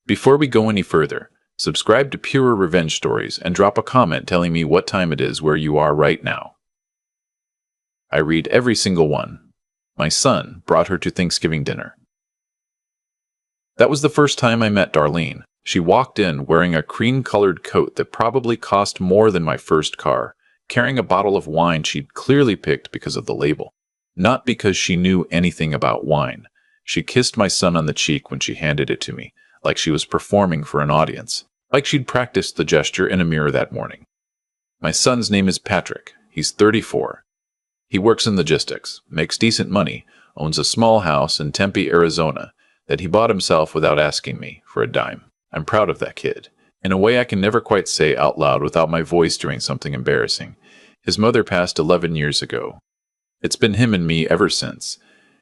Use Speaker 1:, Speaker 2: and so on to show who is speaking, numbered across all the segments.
Speaker 1: Before we go any further, subscribe to Pure Revenge Stories and drop a comment telling me what time it is where you are right now. I read every single one. My son brought her to Thanksgiving dinner. That was the first time I met Darlene. She walked in wearing a cream-colored coat that probably cost more than my first car, carrying a bottle of wine she'd clearly picked because of the label. Not because she knew anything about wine. She kissed my son on the cheek when she handed it to me, like she was performing for an audience, like she'd practiced the gesture in a mirror that morning. My son's name is Patrick. He's 34. He works in logistics, makes decent money, owns a small house in Tempe, Arizona, that he bought himself without asking me for a dime. I'm proud of that kid. In a way I can never quite say out loud without my voice doing something embarrassing. His mother passed 11 years ago. It's been him and me ever since.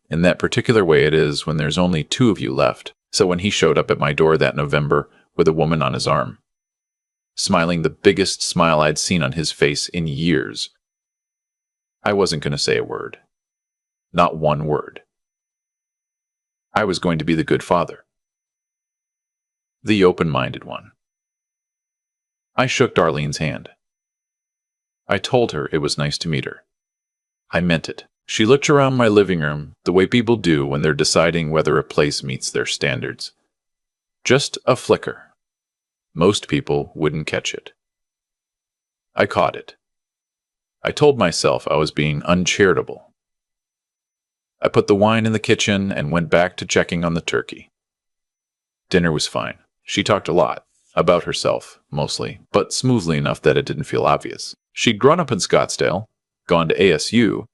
Speaker 1: In that particular way it is when there's only two of you left. So when he showed up at my door that November with a woman on his arm, smiling the biggest smile I'd seen on his face in years, I wasn't going to say a word. Not one word. I was going to be the good father. The open-minded one. I shook Darlene's hand. I told her it was nice to meet her. I meant it. She looked around my living room the way people do when they're deciding whether a place meets their standards. Just a flicker. Most people wouldn't catch it. I caught it. I told myself I was being uncharitable. I put the wine in the kitchen and went back to checking on the turkey. Dinner was fine. She talked a lot. About herself, mostly, but smoothly enough that it didn't feel obvious. She'd grown up in Scottsdale, gone to ASU,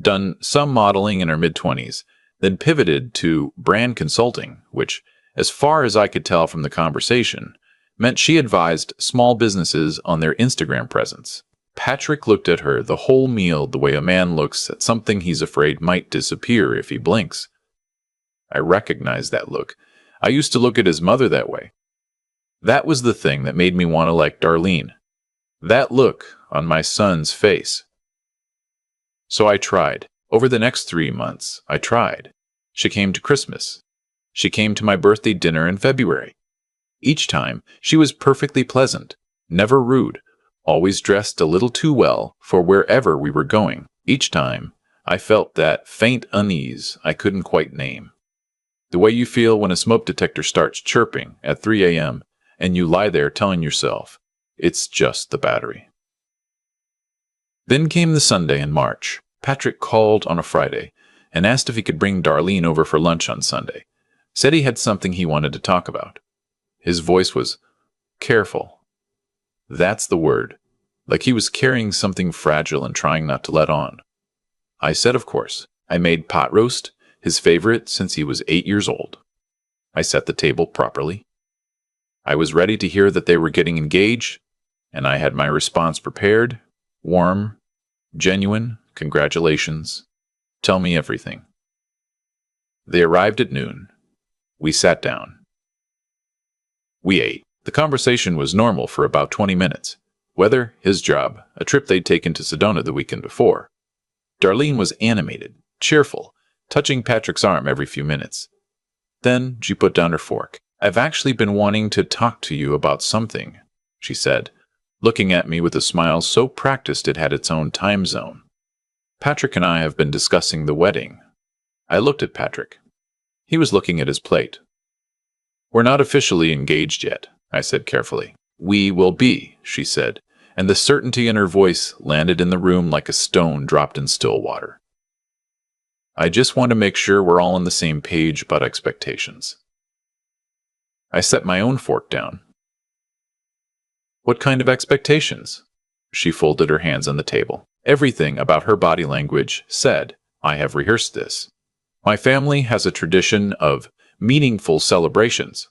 Speaker 1: done some modeling in her mid-20s, then pivoted to brand consulting, which, as far as I could tell from the conversation, meant she advised small businesses on their Instagram presence. Patrick looked at her the whole meal the way a man looks at something he's afraid might disappear if he blinks. I recognized that look. I used to look at his mother that way. That was the thing that made me want to like Darlene. That look on my son's face. So I tried. Over the next 3 months, I tried. She came to Christmas. She came to my birthday dinner in February. Each time, she was perfectly pleasant, never rude, always dressed a little too well for wherever we were going. Each time, I felt that faint unease I couldn't quite name. The way you feel when a smoke detector starts chirping at 3 a.m., and you lie there telling yourself, it's just the battery. Then came the Sunday in March. Patrick called on a Friday and asked if he could bring Darlene over for lunch on Sunday. Said he had something he wanted to talk about. His voice was careful. That's the word. Like he was carrying something fragile and trying not to let on. I said, of course. I made pot roast, his favorite since he was 8 years old. I set the table properly. I was ready to hear that they were getting engaged, and I had my response prepared, warm, genuine, congratulations. Tell me everything. They arrived at noon. We sat down. We ate. The conversation was normal for about 20 minutes. Weather, his job, a trip they'd taken to Sedona the weekend before. Darlene was animated, cheerful, touching Patrick's arm every few minutes. Then she put down her fork. I've actually been wanting to talk to you about something, she said, looking at me with a smile so practiced it had its own time zone. Patrick and I have been discussing the wedding. I looked at Patrick. He was looking at his plate. We're not officially engaged yet, I said carefully. We will be, she said, and the certainty in her voice landed in the room like a stone dropped in still water. I just want to make sure we're all on the same page about expectations. I set my own fork down. What kind of expectations? She folded her hands on the table. Everything about her body language said, I have rehearsed this. My family has a tradition of meaningful celebrations.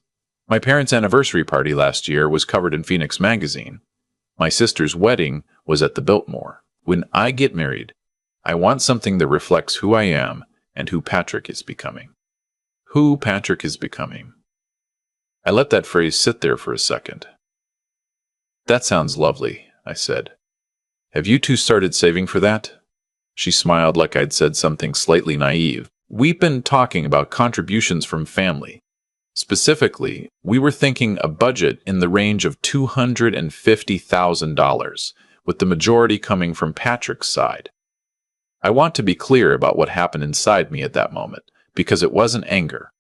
Speaker 1: My parents' anniversary party last year was covered in Phoenix magazine. My sister's wedding was at the Biltmore. When I get married, I want something that reflects who I am and who Patrick is becoming. Who Patrick is becoming. I let that phrase sit there for a second. That sounds lovely, I said. Have you two started saving for that? She smiled like I'd said something slightly naive. We've been talking about contributions from family. Specifically, we were thinking a budget in the range of $250,000, with the majority coming from Patrick's side. I want to be clear about what happened inside me at that moment, because it wasn't anger.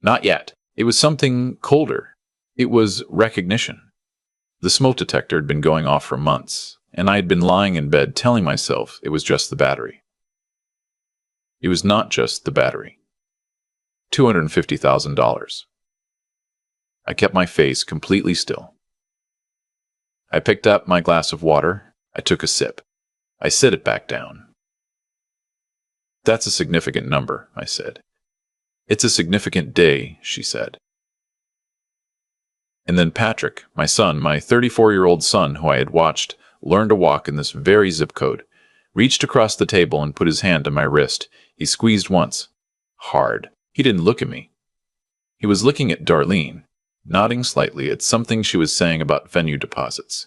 Speaker 1: Not yet. It was something colder. It was recognition. The smoke detector had been going off for months, and I had been lying in bed telling myself it was just the battery. It was not just the battery. $250,000. I kept my face completely still. I picked up my glass of water. I took a sip. I set it back down. That's a significant number, I said. It's a significant day, she said. And then Patrick, my son, my 34-year-old son who I had watched learn to walk in this very zip code, reached across the table and put his hand on my wrist. He squeezed once. Hard. He didn't look at me. He was looking at Darlene, nodding slightly at something she was saying about venue deposits.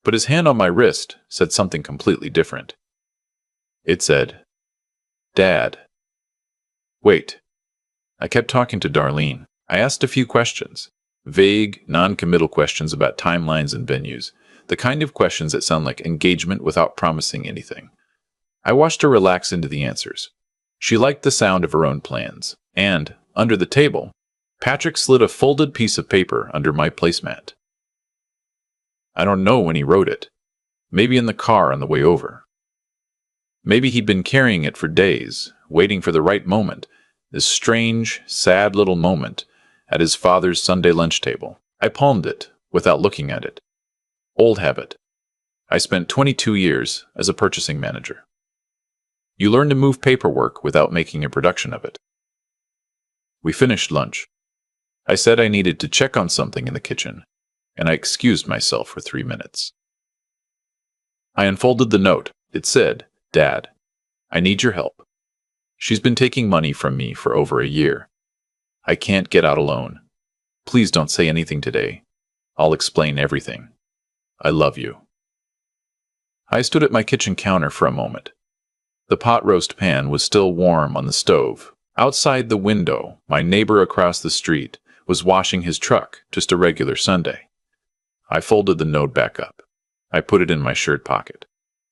Speaker 1: But his hand on my wrist said something completely different. It said, Dad. Wait. I kept talking to Darlene. I asked a few questions. Vague, non-committal questions about timelines and venues. The kind of questions that sound like engagement without promising anything. I watched her relax into the answers. She liked the sound of her own plans. And, under the table, Patrick slid a folded piece of paper under my placemat. I don't know when he wrote it. Maybe in the car on the way over. Maybe he'd been carrying it for days, waiting for the right moment, this strange, sad little moment, at his father's Sunday lunch table. I palmed it, without looking at it. Old habit. I spent 22 years as a purchasing manager. You learn to move paperwork without making a production of it. We finished lunch. I said I needed to check on something in the kitchen, and I excused myself for 3 minutes. I unfolded the note. It said, Dad, I need your help. She's been taking money from me for over a year. I can't get out alone. Please don't say anything today. I'll explain everything. I love you. I stood at my kitchen counter for a moment. The pot roast pan was still warm on the stove. Outside the window, my neighbor across the street was washing his truck, just a regular Sunday. I folded the note back up. I put it in my shirt pocket.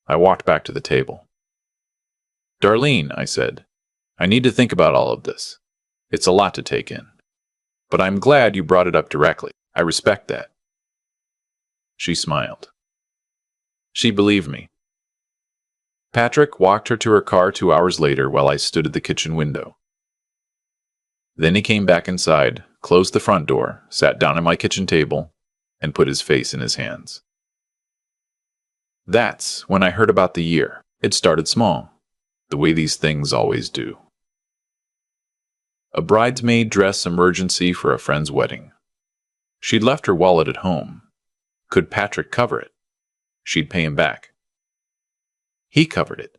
Speaker 1: I walked back to the table. Darlene, I said, I need to think about all of this. It's a lot to take in. But I'm glad you brought it up directly. I respect that. She smiled. She believed me. Patrick walked her to her car 2 hours later while I stood at the kitchen window. Then he came back inside, closed the front door, sat down at my kitchen table, and put his face in his hands. That's when I heard about the year. It started small, the way these things always do. A bridesmaid dress emergency for a friend's wedding. She'd left her wallet at home. Could Patrick cover it? She'd pay him back. He covered it.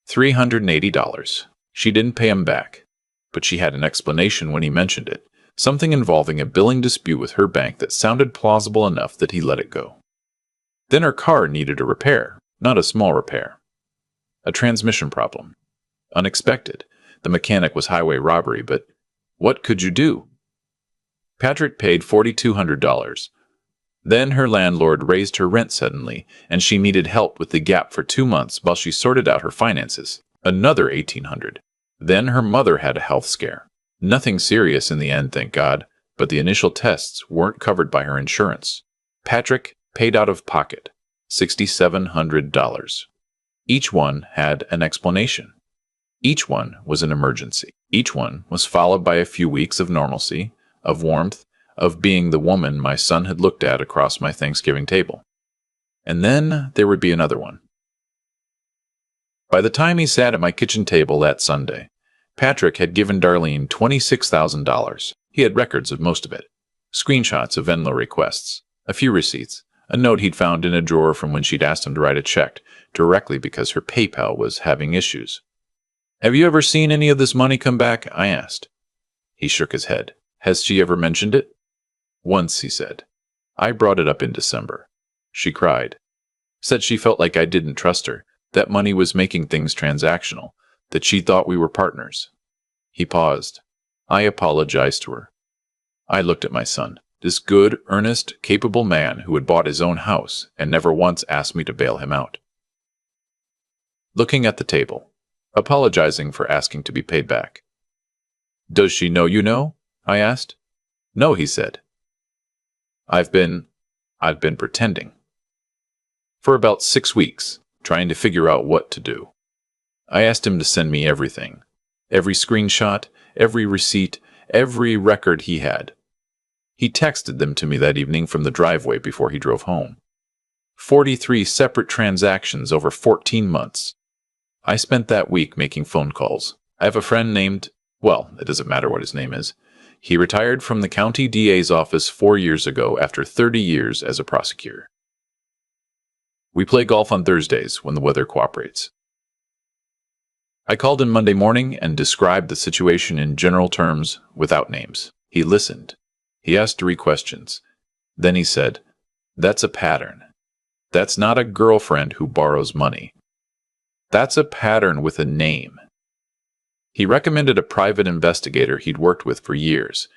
Speaker 1: $380. She didn't pay him back, but she had an explanation when he mentioned it, something involving a billing dispute with her bank that sounded plausible enough that he let it go. Then her car needed a repair, not a small repair. A transmission problem. Unexpected. The mechanic was highway robbery, but what could you do? Patrick paid $4,200. Then her landlord raised her rent suddenly, and she needed help with the gap for 2 months while she sorted out her finances. Another $1,800. Then her mother had a health scare. Nothing serious in the end, thank God, but the initial tests weren't covered by her insurance. Patrick paid out of pocket $6,700. Each one had an explanation. Each one was an emergency. Each one was followed by a few weeks of normalcy, of warmth, of being the woman my son had looked at across my Thanksgiving table. And then there would be another one. By the time he sat at my kitchen table that Sunday, Patrick had given Darlene $26,000. He had records of most of it. Screenshots of Venmo requests, a few receipts, a note he'd found in a drawer from when she'd asked him to write a check, directly because her PayPal was having issues. Have you ever seen any of this money come back? I asked. He shook his head. Has she ever mentioned it? Once, he said. I brought it up in December. She cried. Said she felt like I didn't trust her, that money was making things transactional, that she thought we were partners. He paused. I apologized to her. I looked at my son, this good, earnest, capable man who had bought his own house and never once asked me to bail him out. Looking at the table, apologizing for asking to be paid back. Does she know you know? I asked. No, he said. I've been pretending. For about 6 weeks, trying to figure out what to do. I asked him to send me everything. Every screenshot, every receipt, every record he had. He texted them to me that evening from the driveway before he drove home. 43 separate transactions over 14 months. I spent that week making phone calls. I have a friend named, well, it doesn't matter what his name is. He retired from the county DA's office 4 years ago after 30 years as a prosecutor. We play golf on Thursdays when the weather cooperates. I called him Monday morning and described the situation in general terms without names. He listened. He asked 3 questions. Then he said, "That's a pattern. That's not a girlfriend who borrows money. That's a pattern with a name." He recommended a private investigator he'd worked with for years.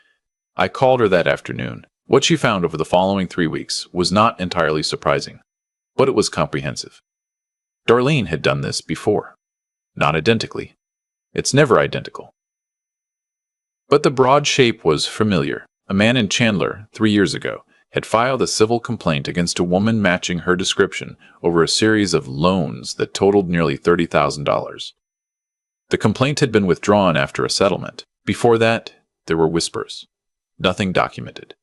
Speaker 1: I called her that afternoon. What she found over the following 3 weeks was not entirely surprising, but it was comprehensive. Darlene had done this before. Not identically. It's never identical. But the broad shape was familiar. A man in Chandler, 3 years ago, had filed a civil complaint against a woman matching her description over a series of loans that totaled nearly $30,000. The complaint had been withdrawn after a settlement. Before that, there were whispers. Nothing documented.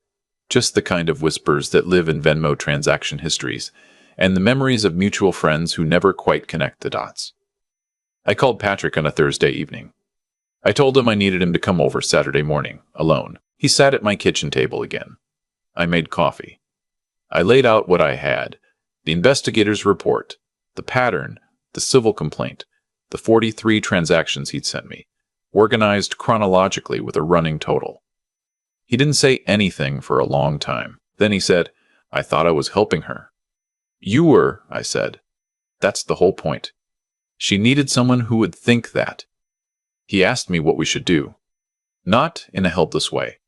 Speaker 1: Just the kind of whispers that live in Venmo transaction histories, and the memories of mutual friends who never quite connect the dots. I called Patrick on a Thursday evening. I told him I needed him to come over Saturday morning, alone. He sat at my kitchen table again. I made coffee. I laid out what I had: the investigator's report, the pattern, the civil complaint, the 43 transactions he'd sent me, organized chronologically with a running total. He didn't say anything for a long time. Then he said, "I thought I was helping her." "You were," I said. "That's the whole point. She needed someone who would think that." He asked me what we should do. Not in a helpless way.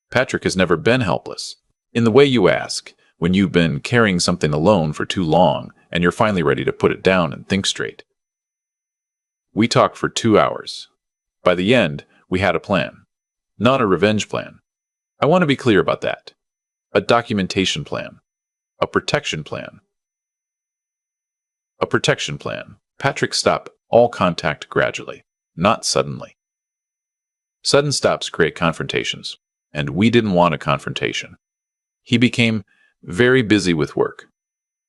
Speaker 1: Patrick has never been helpless. In the way you ask, when you've been carrying something alone for too long and you're finally ready to put it down and think straight. We talked for 2 hours. By the end, we had a plan. Not a revenge plan. I want to be clear about that. A documentation plan. A protection plan. A protection plan. Patrick stopped all contact gradually, not suddenly. Sudden stops create confrontations, and we didn't want a confrontation. He became very busy with work.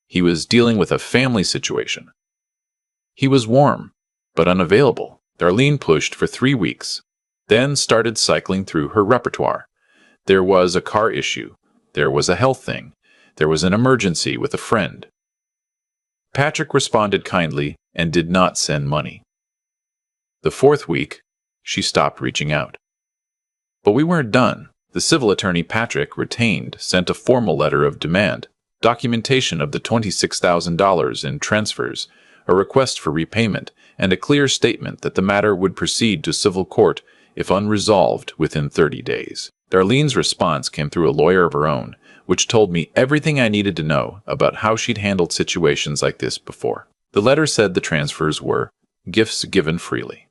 Speaker 1: He was dealing with a family situation. He was warm, but unavailable. Darlene pushed for 3 weeks, then started cycling through her repertoire. There was a car issue. There was a health thing. There was an emergency with a friend. Patrick responded kindly and did not send money. The 4th week, she stopped reaching out. But we weren't done. The civil attorney Patrick retained sent a formal letter of demand, documentation of the $26,000 in transfers, a request for repayment, and a clear statement that the matter would proceed to civil court if unresolved within 30 days. Darlene's response came through a lawyer of her own, which told me everything I needed to know about how she'd handled situations like this before. The letter said the transfers were gifts given freely,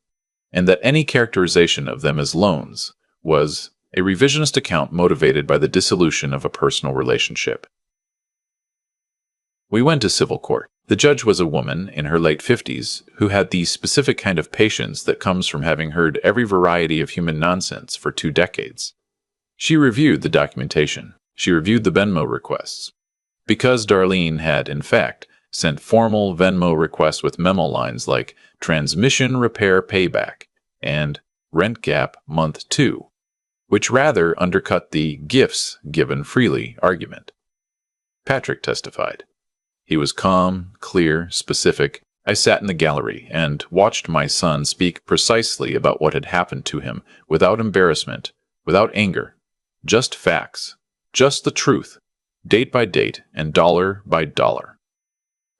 Speaker 1: and that any characterization of them as loans was a revisionist account motivated by the dissolution of a personal relationship. We went to civil court. The judge was a woman in her late 50s who had the specific kind of patience that comes from having heard every variety of human nonsense for 2 decades. She reviewed the documentation. She reviewed the Venmo requests. Because Darlene had, in fact, sent formal Venmo requests with memo lines like transmission repair payback and rent gap month 2, which rather undercut the gifts given freely argument. Patrick testified. He was calm, clear, specific. I sat in the gallery and watched my son speak precisely about what had happened to him, without embarrassment, without anger, just facts, just the truth, date by date and dollar by dollar.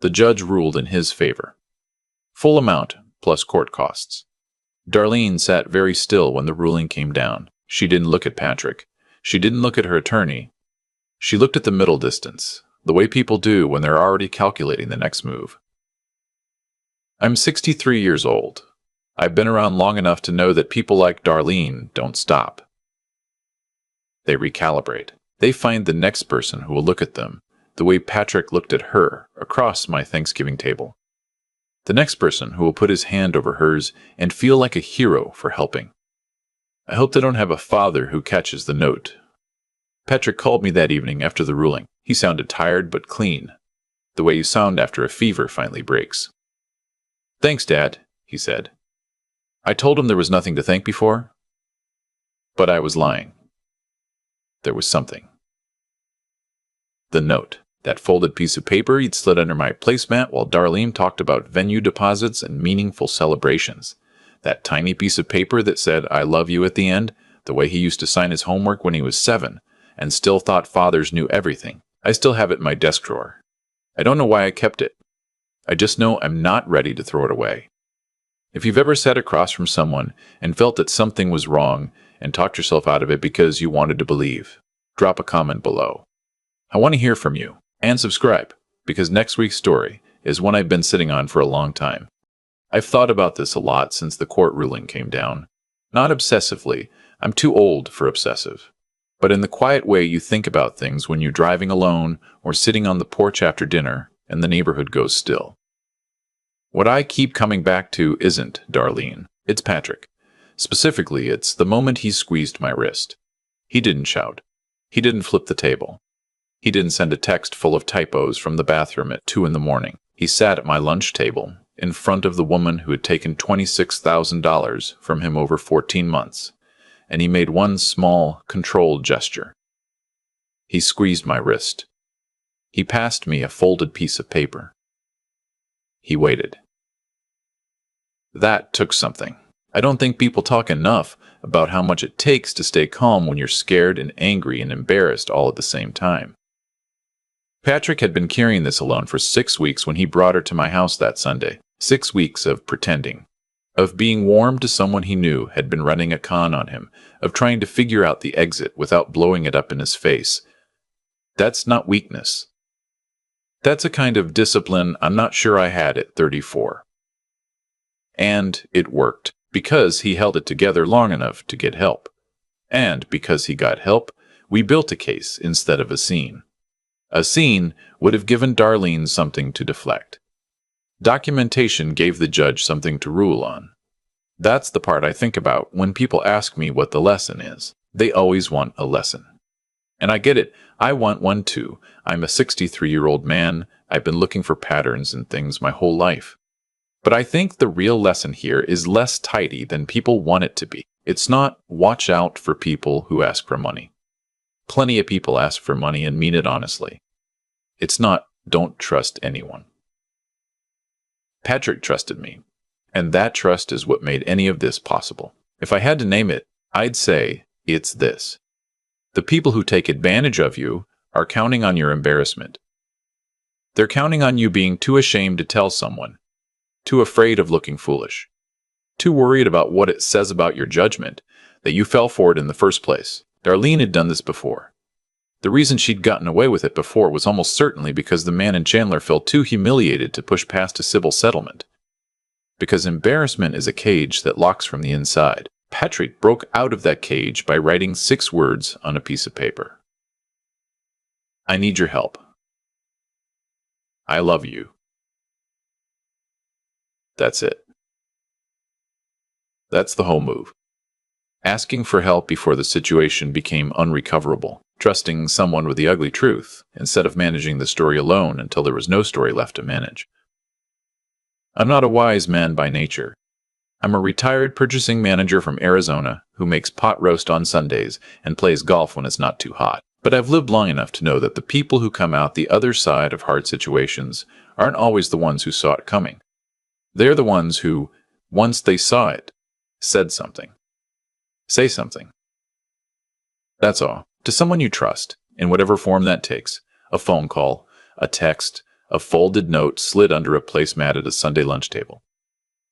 Speaker 1: The judge ruled in his favor. Full amount plus court costs. Darlene sat very still when the ruling came down. She didn't look at Patrick. She didn't look at her attorney. She looked at the middle distance, the way people do when they're already calculating the next move. I'm 63 years old. I've been around long enough to know that people like Darlene don't stop. They recalibrate. They find the next person who will look at them the way Patrick looked at her across my Thanksgiving table. The next person who will put his hand over hers and feel like a hero for helping. I hope they don't have a father who catches the note. Patrick called me that evening after the ruling. He sounded tired but clean, the way you sound after a fever finally breaks. "Thanks, Dad," he said. I told him there was nothing to thank me for, but I was lying. There was something. The note. That folded piece of paper he'd slid under my placemat while Darlene talked about venue deposits and meaningful celebrations. That tiny piece of paper that said, "I love you" at the end, the way he used to sign his homework when he was 7, and still thought fathers knew everything. I still have it in my desk drawer. I don't know why I kept it. I just know I'm not ready to throw it away. If you've ever sat across from someone and felt that something was wrong and talked yourself out of it because you wanted to believe, drop a comment below. I want to hear from you. And subscribe, because next week's story is one I've been sitting on for a long time. I've thought about this a lot since the court ruling came down. Not obsessively, I'm too old for obsessive. But in the quiet way you think about things when you're driving alone or sitting on the porch after dinner and the neighborhood goes still. What I keep coming back to isn't Darlene, it's Patrick. Specifically, it's the moment he squeezed my wrist. He didn't shout. He didn't flip the table. He didn't send a text full of typos from the bathroom at 2 in the morning. He sat at my lunch table, in front of the woman who had taken $26,000 from him over 14 months, and he made one small, controlled gesture. He squeezed my wrist. He passed me a folded piece of paper. He waited. That took something. I don't think people talk enough about how much it takes to stay calm when you're scared and angry and embarrassed all at the same time. Patrick had been carrying this alone for 6 weeks when he brought her to my house that Sunday. 6 weeks of pretending, of being warm to someone he knew had been running a con on him, of trying to figure out the exit without blowing it up in his face. That's not weakness. That's a kind of discipline I'm not sure I had at 34. And it worked, because he held it together long enough to get help. And because he got help, we built a case instead of a scene. A scene would have given Darlene something to deflect. Documentation gave the judge something to rule on. That's the part I think about when people ask me what the lesson is. They always want a lesson. And I get it. I want one too. I'm a 63-year-old man. I've been looking for patterns in things my whole life. But I think the real lesson here is less tidy than people want it to be. It's not watch out for people who ask for money. Plenty of people ask for money and mean it honestly. It's not don't trust anyone. Patrick trusted me, and that trust is what made any of this possible. If I had to name it, I'd say it's this. The people who take advantage of you are counting on your embarrassment. They're counting on you being too ashamed to tell someone, too afraid of looking foolish, too worried about what it says about your judgment that you fell for it in the first place. Darlene had done this before. The reason she'd gotten away with it before was almost certainly because the man in Chandler felt too humiliated to push past a civil settlement. Because embarrassment is a cage that locks from the inside. Patrick broke out of that cage by writing 6 words on a piece of paper. I need your help. I love you. That's it. That's the whole move. Asking for help before the situation became unrecoverable, trusting someone with the ugly truth, instead of managing the story alone until there was no story left to manage. I'm not a wise man by nature. I'm a retired purchasing manager from Arizona who makes pot roast on Sundays and plays golf when it's not too hot. But I've lived long enough to know that the people who come out the other side of hard situations aren't always the ones who saw it coming. They're the ones who, once they saw it, said something. Say something. That's all. To someone you trust, in whatever form that takes. A phone call, a text, a folded note slid under a placemat at a Sunday lunch table.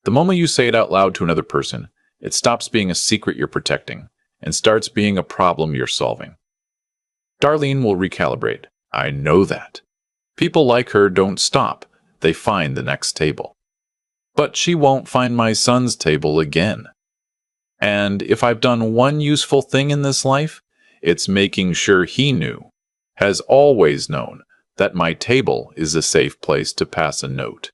Speaker 1: The moment you say it out loud to another person, It stops being a secret you're protecting and starts being a problem you're solving. Darlene will recalibrate. I know that. People like her don't stop. They find the next table. But she won't find my son's table again. And if I've done one useful thing in this life, it's making sure he has always known, that my table is a safe place to pass a note.